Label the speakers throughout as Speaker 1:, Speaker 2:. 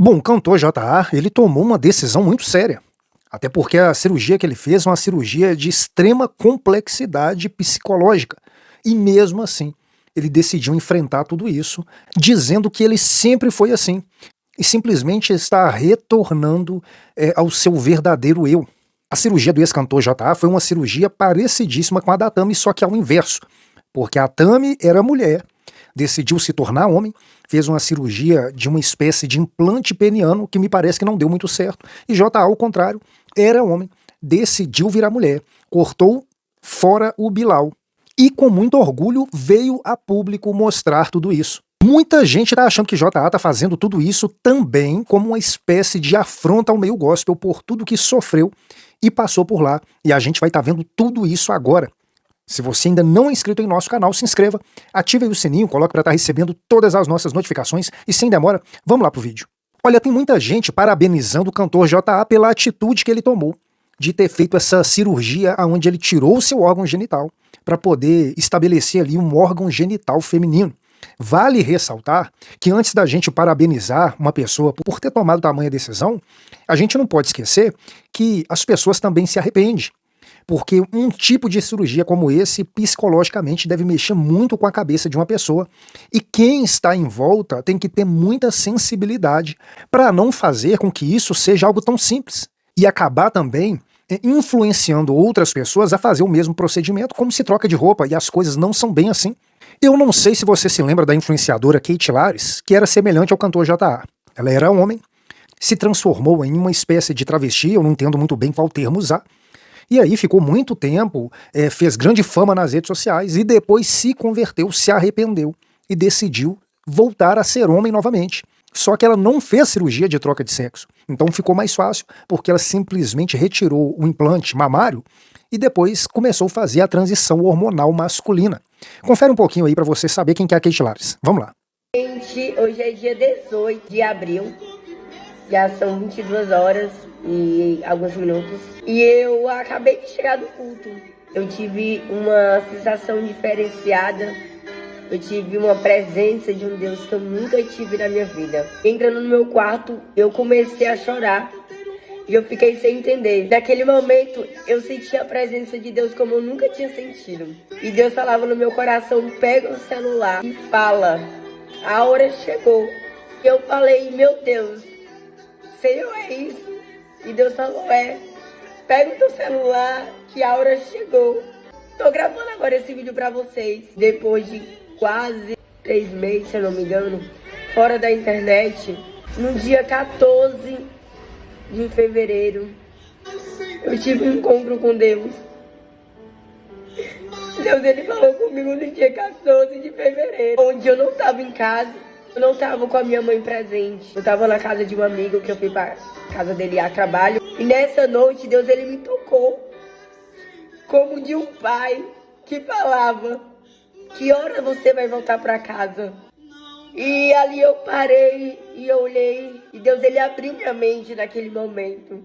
Speaker 1: Bom, o cantor J.A., ele tomou uma decisão muito séria. Até porque a cirurgia que ele fez é uma cirurgia de extrema complexidade psicológica. E mesmo assim, ele decidiu enfrentar tudo isso, dizendo que ele sempre foi assim. E simplesmente está retornando ao seu verdadeiro eu. A cirurgia do ex-cantor J.A. foi uma cirurgia parecidíssima com a da Tami, só que ao inverso. Porque a Tami era mulher, decidiu se tornar homem, fez uma cirurgia de uma espécie de implante peniano, que me parece que não deu muito certo, e J.A., ao contrário, era homem, decidiu virar mulher, cortou fora o Bilal, e com muito orgulho veio a público mostrar tudo isso. Muita gente está achando que J.A. está fazendo tudo isso também como uma espécie de afronta ao meio gospel por tudo que sofreu e passou por lá, e a gente vai estar vendo tudo isso agora. Se você ainda não é inscrito em nosso canal, se inscreva, ative aí o sininho, coloque para estar recebendo todas as nossas notificações e sem demora, vamos lá pro vídeo. Olha, tem muita gente parabenizando o cantor J.A. pela atitude que ele tomou de ter feito essa cirurgia onde ele tirou o seu órgão genital para poder estabelecer ali um órgão genital feminino. Vale ressaltar que antes da gente parabenizar uma pessoa por ter tomado tamanha decisão, a gente não pode esquecer que as pessoas também se arrependem. Porque um tipo de cirurgia como esse, psicologicamente, deve mexer muito com a cabeça de uma pessoa. E quem está em volta tem que ter muita sensibilidade para não fazer com que isso seja algo tão simples. E acabar também influenciando outras pessoas a fazer o mesmo procedimento, como se troca de roupa, e as coisas não são bem assim. Eu não sei se você se lembra da influenciadora Kate Lares, que era semelhante ao cantor J.A. Ela era homem, se transformou em uma espécie de travesti, eu não entendo muito bem qual termo usar, e aí ficou muito tempo, fez grande fama nas redes sociais e depois se converteu, se arrependeu e decidiu voltar a ser homem novamente. Só que ela não fez cirurgia de troca de sexo, então ficou mais fácil porque ela simplesmente retirou o implante mamário e depois começou a fazer a transição hormonal masculina. Confere um pouquinho aí para você saber quem que é a Kate Lares. Vamos lá.
Speaker 2: Gente, hoje é dia 18 de abril, já são 22 horas e alguns minutos, e eu acabei de chegar do culto. Eu tive uma sensação diferenciada, eu tive uma presença de um Deus que eu nunca tive na minha vida. Entrando no meu quarto, eu comecei a chorar e eu fiquei sem entender. Naquele momento, eu senti a presença de Deus como eu nunca tinha sentido. E Deus falava no meu coração: pega o celular e fala, a hora chegou. E eu falei: meu Deus, Senhor, é isso? E Deus falou: pega o teu celular que a hora chegou. Tô gravando agora esse vídeo pra vocês, depois de quase 3 meses, se eu não me engano, fora da internet. No dia 14 de fevereiro, eu tive um encontro com Deus. Deus, ele falou comigo no dia 14 de fevereiro, onde eu não tava em casa, eu não tava com a minha mãe presente. Eu tava na casa de um amigo que eu fui pra casa dele a trabalho. E nessa noite, Deus, ele me tocou como de um pai que falava: que hora você vai voltar pra casa? E ali eu parei e eu olhei, e Deus, ele abriu minha mente naquele momento.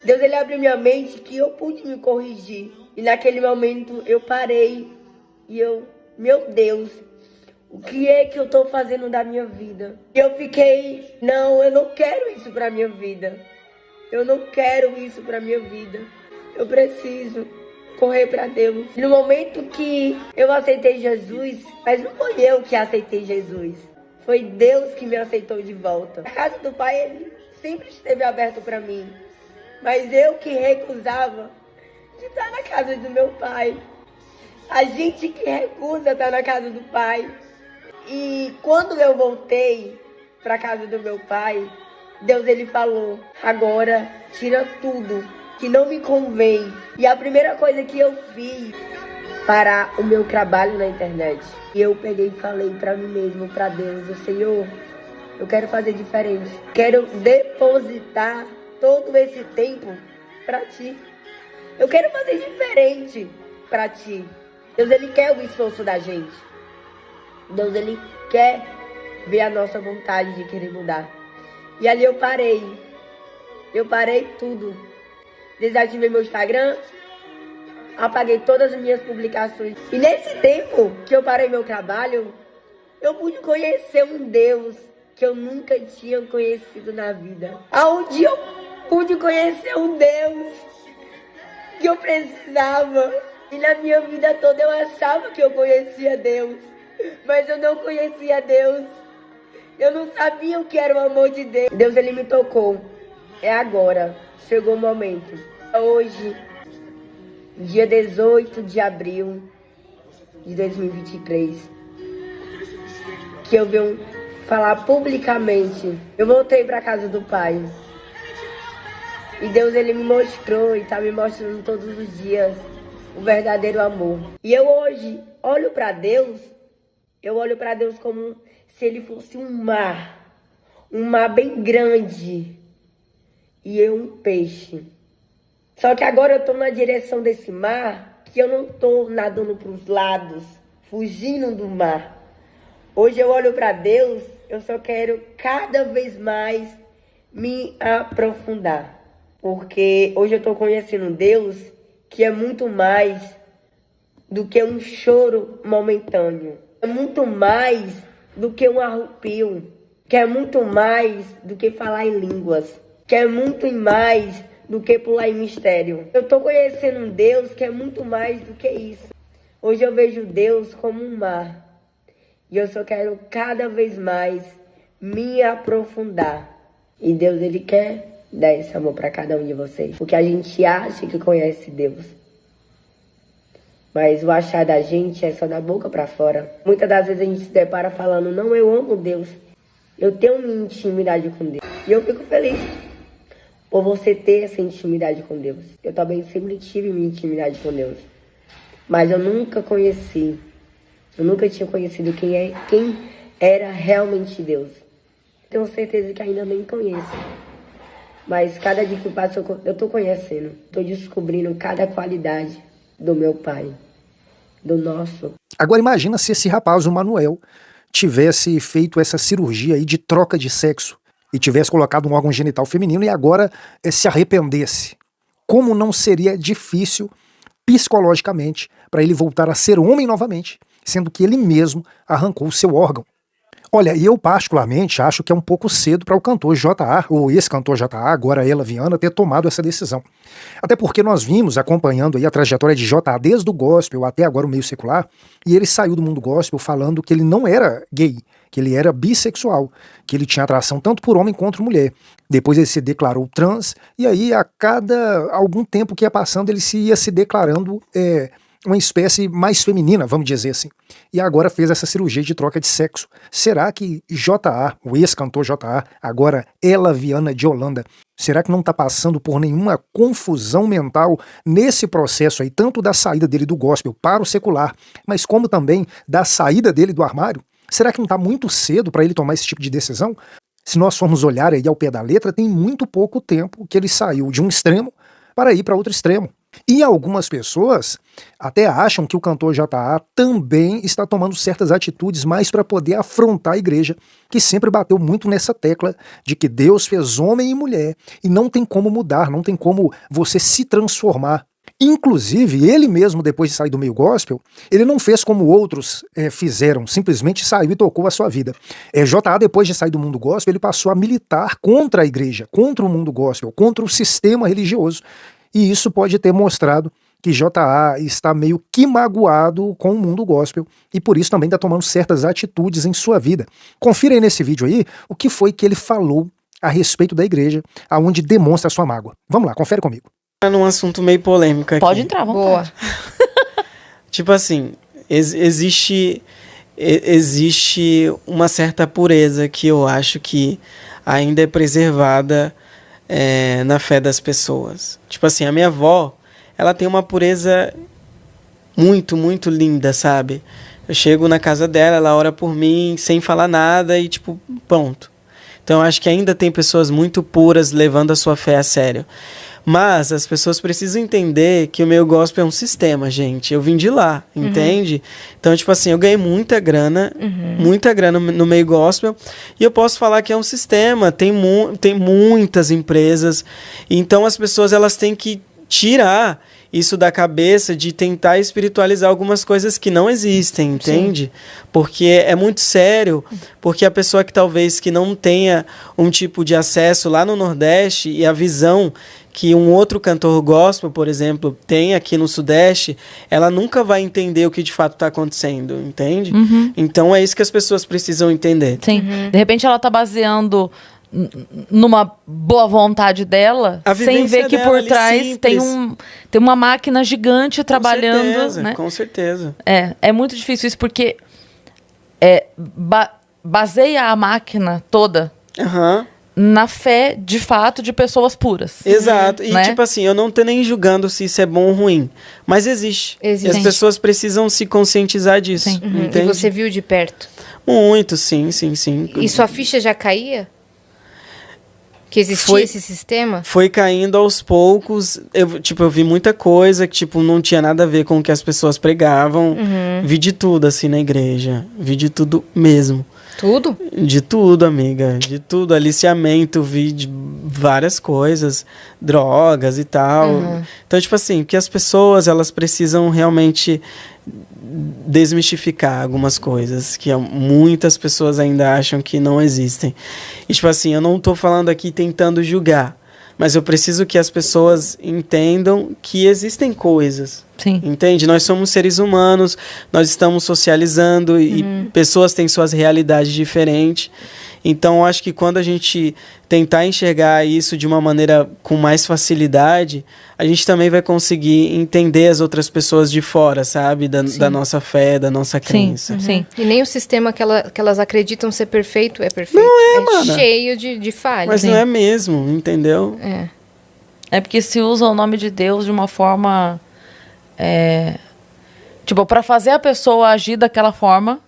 Speaker 2: Deus, ele abriu minha mente que eu pude me corrigir. E naquele momento eu parei e meu Deus, o que é que eu tô fazendo da minha vida? E eu fiquei: não, eu não quero isso pra minha vida. Eu não quero isso pra minha vida. Eu preciso correr pra Deus. No momento que eu aceitei Jesus, mas não foi eu que aceitei Jesus, foi Deus que me aceitou de volta. A casa do Pai, ele sempre esteve aberto pra mim, mas eu que recusava de estar na casa do meu Pai. A gente que recusa estar na casa do Pai. E quando eu voltei pra casa do meu Pai, Deus, ele falou: agora tira tudo que não me convém. E a primeira coisa que eu fiz para o meu trabalho na internet, eu peguei e falei para mim mesmo, para Deus: Senhor, eu quero fazer diferente. Quero depositar todo esse tempo para Ti. Eu quero fazer diferente para Ti. Deus, ele quer o esforço da gente. Deus, ele quer ver a nossa vontade de querer mudar. E ali eu parei tudo. Desativei meu Instagram, apaguei todas as minhas publicações. E nesse tempo que eu parei meu trabalho, eu pude conhecer um Deus que eu nunca tinha conhecido na vida. Aonde eu pude conhecer um Deus que eu precisava. E na minha vida toda eu achava que eu conhecia Deus, mas eu não conhecia Deus. Eu não sabia o que era o amor de Deus. Deus, ele me tocou. É agora. Chegou o momento. Hoje, dia 18 de abril de 2023, que eu venho falar publicamente. Eu voltei para casa do Pai. E Deus, ele me mostrou e tá me mostrando todos os dias o verdadeiro amor. E eu hoje olho para Deus, eu olho para Deus como se ele fosse um mar bem grande, e eu um peixe. Só que agora eu tô na direção desse mar, que eu não tô nadando pros lados, fugindo do mar. Hoje eu olho para Deus, eu só quero cada vez mais me aprofundar. Porque hoje eu tô conhecendo Deus que é muito mais do que um choro momentâneo. É muito mais do que um arrepio. Que é muito mais do que falar em línguas. Que é muito mais do que pular em mistério. Eu tô conhecendo um Deus que é muito mais do que isso. Hoje eu vejo Deus como um mar. E eu só quero cada vez mais me aprofundar. E Deus, ele quer dar esse amor para cada um de vocês. Porque a gente acha que conhece Deus, mas o achar da gente é só da boca para fora. Muitas das vezes a gente se depara falando, não, eu amo Deus, eu tenho minha intimidade com Deus. E eu fico feliz por você ter essa intimidade com Deus. Eu também sempre tive minha intimidade com Deus, mas eu nunca tinha conhecido quem era realmente Deus. Tenho certeza que ainda nem conheço. Mas cada dia que passa eu tô conhecendo. Tô descobrindo cada qualidade do meu Pai, do nosso.
Speaker 1: Agora imagina se esse rapaz, o Manuel, tivesse feito essa cirurgia aí de troca de sexo e tivesse colocado um órgão genital feminino e agora se arrependesse. Como não seria difícil psicologicamente para ele voltar a ser homem novamente, sendo que ele mesmo arrancou o seu órgão. Olha, e eu particularmente acho que é um pouco cedo para o cantor J.A., ou ex-cantor J.A., agora Ela Viana, ter tomado essa decisão. Até porque nós vimos acompanhando aí a trajetória de J.A. desde o gospel até agora o meio secular, e ele saiu do mundo gospel falando que ele não era gay, que ele era bissexual, que ele tinha atração tanto por homem quanto mulher. Depois ele se declarou trans, e aí a cada algum tempo que ia passando ele ia se declarando uma espécie mais feminina, vamos dizer assim. E agora fez essa cirurgia de troca de sexo. Será que J.A., o ex-cantor J.A., agora Ela Viana de Holanda, será que não está passando por nenhuma confusão mental nesse processo aí, tanto da saída dele do gospel para o secular, mas como também da saída dele do armário? Será que não está muito cedo para ele tomar esse tipo de decisão? Se nós formos olhar aí ao pé da letra, tem muito pouco tempo que ele saiu de um extremo para ir para outro extremo. E algumas pessoas até acham que o cantor J.A. também está tomando certas atitudes mais para poder afrontar a igreja, que sempre bateu muito nessa tecla de que Deus fez homem e mulher e não tem como mudar, não tem como você se transformar. Inclusive, ele mesmo, depois de sair do meio gospel, ele não fez como outros fizeram, simplesmente saiu e tocou a sua vida. J.A., depois de sair do mundo gospel, ele passou a militar contra a igreja, contra o mundo gospel, contra o sistema religioso. E isso pode ter mostrado que J.A. está meio que magoado com o mundo gospel e por isso também está tomando certas atitudes em sua vida. Confira aí nesse vídeo aí o que foi que ele falou a respeito da igreja, aonde demonstra a sua mágoa. Vamos lá, confere comigo.
Speaker 3: Num assunto meio polêmico aqui.
Speaker 4: Pode entrar, vamos lá.
Speaker 3: Tipo assim, existe uma certa pureza que eu acho que ainda é preservada na fé das pessoas. Tipo assim, a minha avó, ela tem uma pureza muito, muito linda, sabe? Eu chego na casa dela, ela ora por mim, sem falar nada e tipo, pronto. Então eu acho que ainda tem pessoas muito puras levando a sua fé a sério. Mas as pessoas precisam entender que o meio gospel é um sistema, gente. Eu vim de lá, entende? Então, tipo assim, eu ganhei muita grana no meio gospel. E eu posso falar que é um sistema. Tem muitas empresas. Então, as pessoas elas têm que tirar isso da cabeça de tentar espiritualizar algumas coisas que não existem, entende? Sim. Porque é muito sério, porque a pessoa que talvez que não tenha um tipo de acesso lá no Nordeste e a visão que um outro cantor gospel, por exemplo, tem aqui no Sudeste, ela nunca vai entender o que de fato está acontecendo, entende? Então é isso que as pessoas precisam entender.
Speaker 4: Sim. De repente ela está baseando numa boa vontade dela, sem ver que por trás tem uma máquina gigante trabalhando.
Speaker 3: Certeza,
Speaker 4: né?
Speaker 3: Com certeza.
Speaker 4: É muito difícil isso, porque baseia a máquina toda na fé, de fato, de pessoas puras.
Speaker 3: Exato. E,
Speaker 4: né?
Speaker 3: tipo assim, eu não tô nem julgando se isso é bom ou ruim, mas existe. E as pessoas precisam se conscientizar disso. Entende?
Speaker 5: E você viu de perto?
Speaker 3: Muito, sim.
Speaker 5: E sua ficha já caía? Que existia esse sistema?
Speaker 3: Foi caindo aos poucos. Eu vi muita coisa que, não tinha nada a ver com o que as pessoas pregavam. Vi de tudo, assim, na igreja. Vi de tudo mesmo.
Speaker 5: Tudo?
Speaker 3: De tudo, amiga. De tudo. Aliciamento, vi de várias coisas. Drogas e tal. Então, tipo assim, que as pessoas, elas precisam realmente desmistificar algumas coisas que muitas pessoas ainda acham que não existem. E, tipo assim, eu não tô falando aqui tentando julgar, mas eu preciso que as pessoas entendam que existem coisas.
Speaker 4: Sim.
Speaker 3: Entende? Nós somos seres humanos, nós estamos socializando e pessoas têm suas realidades diferentes. Então, eu acho que quando a gente tentar enxergar isso de uma maneira com mais facilidade, a gente também vai conseguir entender as outras pessoas de fora, sabe? Da nossa fé, da nossa crença.
Speaker 4: Sim.
Speaker 5: E nem o sistema que elas acreditam ser perfeito é perfeito.
Speaker 3: Não mano.
Speaker 5: Cheio de falhas.
Speaker 3: Mas não é mesmo, entendeu?
Speaker 4: É porque se usa o nome de Deus de uma forma... tipo, para fazer a pessoa agir daquela forma...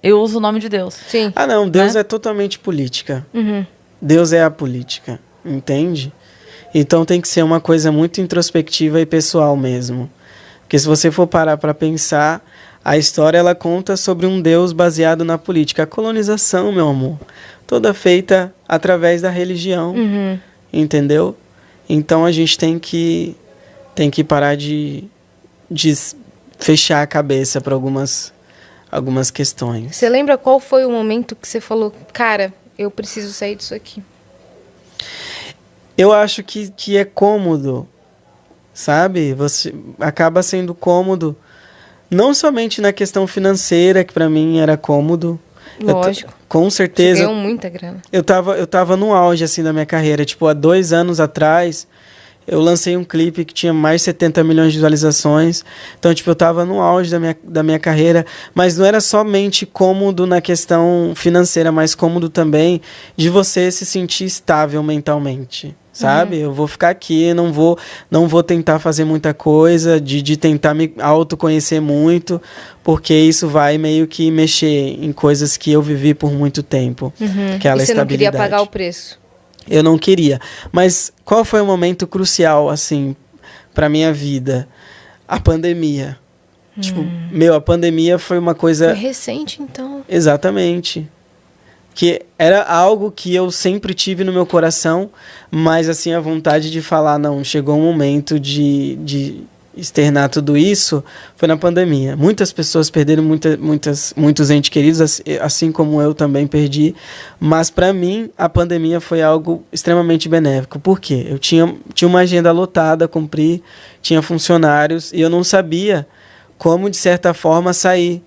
Speaker 4: Eu uso o nome de Deus.
Speaker 5: Sim.
Speaker 3: Ah, não. Deus é totalmente política. Deus é a política. Entende? Então tem que ser uma coisa muito introspectiva e pessoal mesmo. Porque se você for parar para pensar, a história ela conta sobre um Deus baseado na política. A colonização, meu amor, toda feita através da religião. Entendeu? Então a gente tem que parar de fechar a cabeça para algumas questões.
Speaker 5: Você lembra qual foi o momento que você falou, cara, eu preciso sair disso aqui?
Speaker 3: Eu acho que é cômodo, sabe? Você acaba sendo cômodo, não somente na questão financeira, que pra mim era cômodo.
Speaker 5: Lógico.
Speaker 3: Com certeza.
Speaker 5: Você ganhou muita grana.
Speaker 3: Eu tava no auge, assim, da minha carreira. Tipo, há 2 anos atrás... Eu lancei um clipe que tinha mais de 70 milhões de visualizações. Então, tipo, eu tava no auge da minha carreira. Mas não era somente cômodo na questão financeira, mas cômodo também de você se sentir estável mentalmente, sabe? Eu vou ficar aqui, não vou tentar fazer muita coisa, de tentar me autoconhecer muito, porque isso vai meio que mexer em coisas que eu vivi por muito tempo. Aquela
Speaker 5: e você
Speaker 3: estabilidade.
Speaker 5: Não queria pagar o preço?
Speaker 3: Eu não queria. Mas qual foi o momento crucial, assim, pra minha vida? A pandemia. Tipo, a pandemia foi uma coisa...
Speaker 5: Foi recente, então.
Speaker 3: Exatamente. Que era algo que eu sempre tive no meu coração, mas, assim, a vontade de falar, não, chegou um momento de externar tudo isso, foi na pandemia. Muitas pessoas perderam muitos entes queridos, assim como eu também perdi, mas para mim a pandemia foi algo extremamente benéfico. Por quê? Eu tinha uma agenda lotada a cumprir, tinha funcionários, e eu não sabia como, de certa forma, sair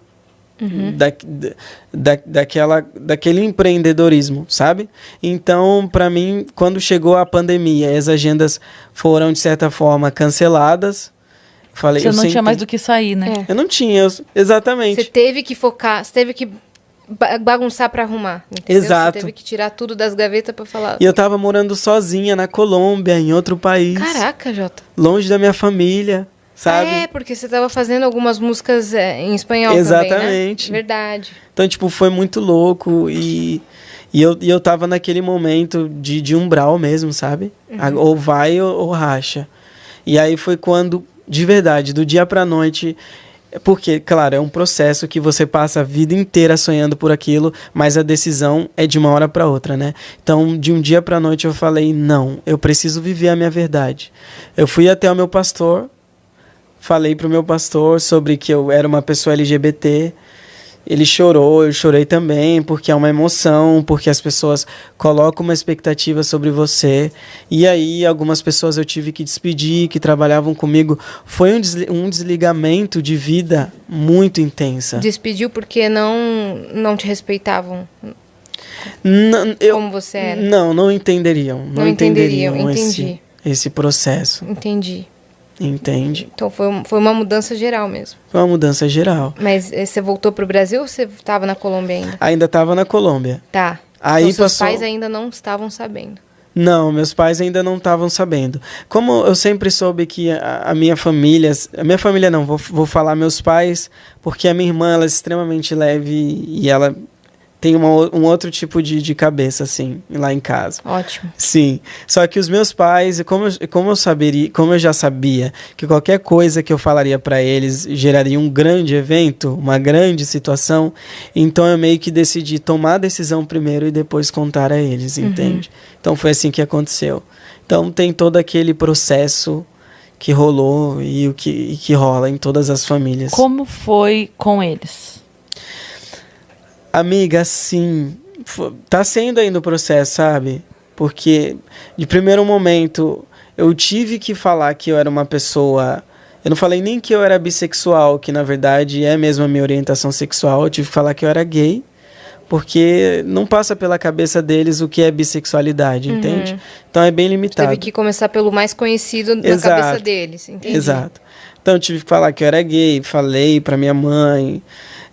Speaker 3: daquele empreendedorismo, sabe? Então, para mim, quando chegou a pandemia, as agendas foram, de certa forma, canceladas. Falei,
Speaker 4: você não tinha mais do que sair, né?
Speaker 3: Eu não tinha, exatamente.
Speaker 5: Você teve que focar, você teve que bagunçar pra arrumar, entendeu?
Speaker 3: Exato.
Speaker 5: Você teve que tirar tudo das gavetas pra falar...
Speaker 3: E eu tava morando sozinha na Colômbia, em outro país.
Speaker 5: Caraca, Jota.
Speaker 3: Longe da minha família, sabe?
Speaker 5: Porque você tava fazendo algumas músicas em espanhol
Speaker 3: Exatamente.
Speaker 5: também, né? Verdade.
Speaker 3: Então, tipo, foi muito louco e eu tava naquele momento de umbral mesmo, sabe? Ou vai ou racha. E aí foi quando... De verdade, do dia pra noite, porque, claro, é um processo que você passa a vida inteira sonhando por aquilo, mas a decisão é de uma hora pra outra, né? Então, de um dia pra noite eu falei, não, eu preciso viver a minha verdade. Eu fui até o meu pastor, falei pro meu pastor sobre que eu era uma pessoa LGBT. Ele chorou, eu chorei também, porque é uma emoção, porque as pessoas colocam uma expectativa sobre você. E aí, algumas pessoas eu tive que despedir, que trabalhavam comigo. Foi um desligamento de vida muito intensa.
Speaker 5: Despediu porque não te respeitavam? Como você era?
Speaker 3: Não entenderiam. Não entenderiam
Speaker 5: entendi.
Speaker 3: Esse processo.
Speaker 5: Entendi.
Speaker 3: Entende?
Speaker 5: Então foi uma mudança geral mesmo.
Speaker 3: Foi uma mudança geral.
Speaker 5: Mas você voltou pro Brasil ou você estava na Colômbia ainda?
Speaker 3: Ainda estava na Colômbia.
Speaker 5: Tá.
Speaker 3: Aí
Speaker 5: então seus pais ainda não estavam sabendo?
Speaker 3: Não, meus pais ainda não estavam sabendo. Como eu sempre soube que a minha família... A minha família não, vou falar meus pais, porque a minha irmã ela é extremamente leve e ela... tem um outro tipo de cabeça, assim, lá em casa.
Speaker 5: Ótimo.
Speaker 3: Sim. Só que os meus pais, como eu já sabia que qualquer coisa que eu falaria para eles geraria um grande evento, uma grande situação, então eu meio que decidi tomar a decisão primeiro e depois contar a eles, entende? Então foi assim que aconteceu. Então tem todo aquele processo que rolou e que rola em todas as famílias.
Speaker 4: Como foi com eles?
Speaker 3: Amiga, sim, tá sendo ainda o processo, sabe? Porque de primeiro momento eu tive que falar que eu era uma pessoa... Eu não falei nem que eu era bissexual, que na verdade é mesmo a minha orientação sexual. Eu tive que falar que eu era gay, porque não passa pela cabeça deles o que é bissexualidade, entende? Então é bem limitado.
Speaker 5: Teve que começar pelo mais conhecido na cabeça deles, entendi.
Speaker 3: Exato. Então eu tive que falar que eu era gay, falei pra minha mãe...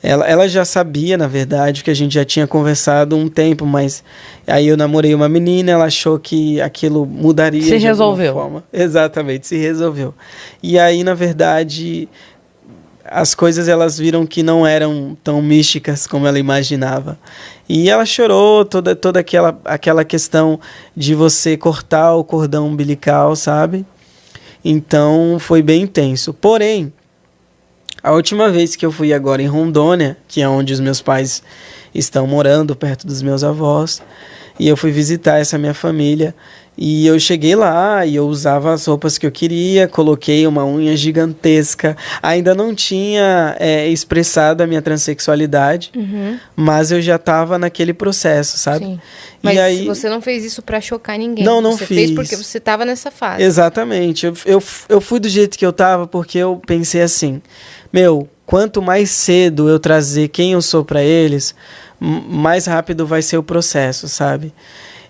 Speaker 3: Ela já sabia, na verdade, que a gente já tinha conversado um tempo, mas aí eu namorei uma menina, ela achou que aquilo mudaria
Speaker 4: se
Speaker 3: de
Speaker 4: resolveu.
Speaker 3: alguma forma. Exatamente, se resolveu. E aí, na verdade, as coisas elas viram que não eram tão místicas como ela imaginava. E ela chorou, toda aquela questão de você cortar o cordão umbilical, sabe? Então, foi bem intenso. Porém, a última vez que eu fui agora em Rondônia, que é onde os meus pais estão morando, perto dos meus avós, e eu fui visitar essa minha família, e eu cheguei lá e eu usava as roupas que eu queria, coloquei uma unha gigantesca, ainda não tinha expressado a minha transexualidade, mas eu já estava naquele processo, sabe?
Speaker 5: Sim. Mas
Speaker 3: e aí,
Speaker 5: você não fez isso pra chocar ninguém.
Speaker 3: Não
Speaker 5: você
Speaker 3: fiz.
Speaker 5: Fez porque você estava nessa fase.
Speaker 3: Exatamente. Eu fui do jeito que eu tava porque eu pensei assim, quanto mais cedo eu trazer quem eu sou pra eles, mais rápido vai ser o processo, sabe?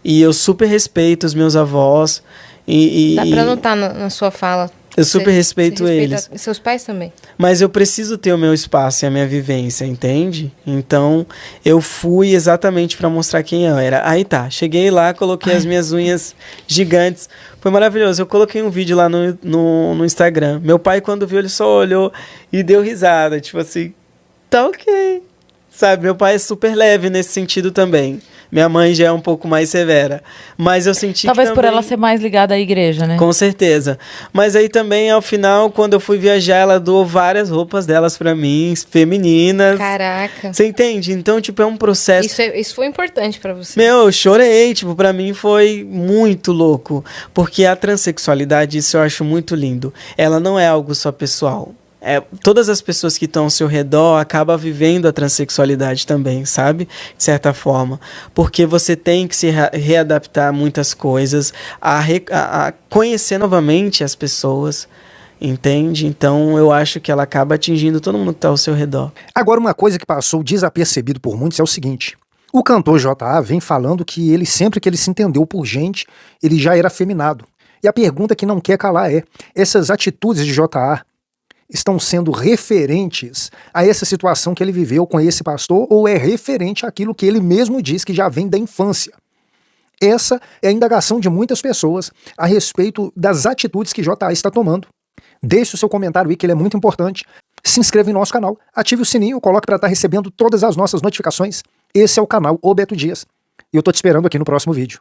Speaker 3: E eu super respeito os meus avós.
Speaker 5: Dá pra notar na sua fala.
Speaker 3: Eu super respeito eles.
Speaker 5: E seus pais também.
Speaker 3: Mas eu preciso ter o meu espaço e a minha vivência, entende? Então, eu fui exatamente para mostrar quem eu era. Aí tá, cheguei lá, coloquei as minhas unhas gigantes. Foi maravilhoso. Eu coloquei um vídeo lá no Instagram. Meu pai, quando viu, ele só olhou e deu risada. Tipo assim, tá ok. Sabe, meu pai é super leve nesse sentido também. Minha mãe já é um pouco mais severa. Mas eu senti
Speaker 4: Talvez
Speaker 3: que
Speaker 4: por ela ser mais ligada à igreja, né?
Speaker 3: Com certeza. Mas aí também, ao final, quando eu fui viajar, ela doou várias roupas delas pra mim, femininas.
Speaker 5: Caraca.
Speaker 3: Você entende? Então, tipo, é um processo...
Speaker 5: Isso foi importante pra você.
Speaker 3: Eu chorei. Tipo, pra mim foi muito louco. Porque a transexualidade, isso eu acho muito lindo. Ela não é algo só pessoal. Todas as pessoas que estão ao seu redor acabam vivendo a transexualidade também, sabe? De certa forma. Porque você tem que se readaptar a muitas coisas, a conhecer novamente as pessoas, entende? Então eu acho que ela acaba atingindo todo mundo que está ao seu redor.
Speaker 1: Agora, uma coisa que passou desapercebido por muitos é o seguinte: o cantor J.A. vem falando que ele, sempre que ele se entendeu por gente, ele já era afeminado. E a pergunta que não quer calar é: essas atitudes de J.A. estão sendo referentes a essa situação que ele viveu com esse pastor, ou é referente àquilo que ele mesmo diz que já vem da infância? Essa é a indagação de muitas pessoas a respeito das atitudes que J.A. está tomando. Deixe o seu comentário aí, que ele é muito importante. Se inscreva em nosso canal, ative o sininho, coloque para estar recebendo todas as nossas notificações. Esse é o canal O Beto Dias. E eu tô te esperando aqui no próximo vídeo.